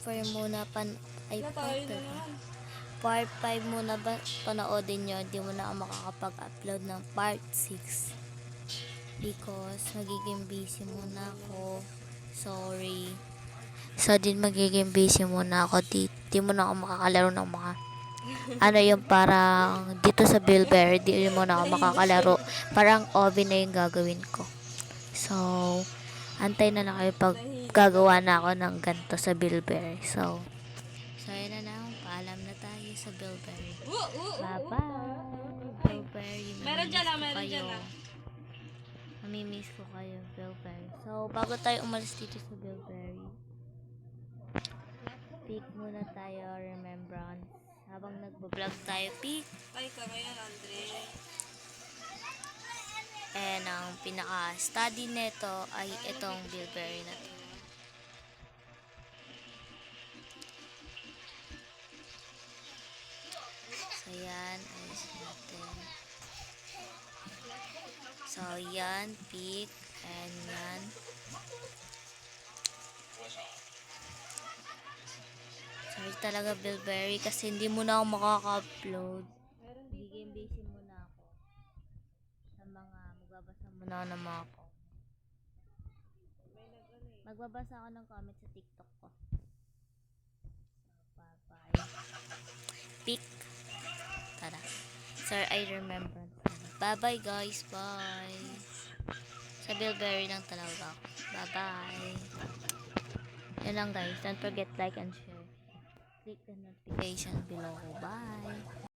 For muna ay Na tayo na naman. part 5 muna ba panoodin nyo, di mo na ako makakapag-upload ng part 6 because magiging busy muna ako. Sorry. So din magiging busy muna ako, di mo na ako makakalaro ng mga ano yung parang dito sa Bilberry, di mo na ako makakalaro. Parang oven na yung gagawin ko. So, antay na lang kayo pag gagawa na ako ng ganito sa Bilberry. So yun na lang. Paalam na tayo sa Bilberry. Bye-bye, Bilberry. Meron dyan ah, meron dyan ah. Mamimiss ko kayo, Bilberry. So, bago tayo umalis dito sa Bilberry, pick muna tayo, remembrance. Habang nagbablog tayo, pick. Ay, ka ngayon, Andre. And ang pinaka-study nito ay itong Bilberry na to. So, yan. Ayos natin. So, yan. Pick. And yan. Sorry talaga, Bilberry, kasi hindi mo na ako makaka-upload. Magiging busy muna ako sa mga magbabasa muna ako ng mga comments. Magbabasa ako ng comments sa TikTok ko. So, bye-bye. Pick. Tara. Sir, I remember. Bye-bye, guys. Bye. Sa Bilberry lang talaga ako. Bye-bye. Yan lang, guys. Don't forget like and share. Click the notification below. Bye.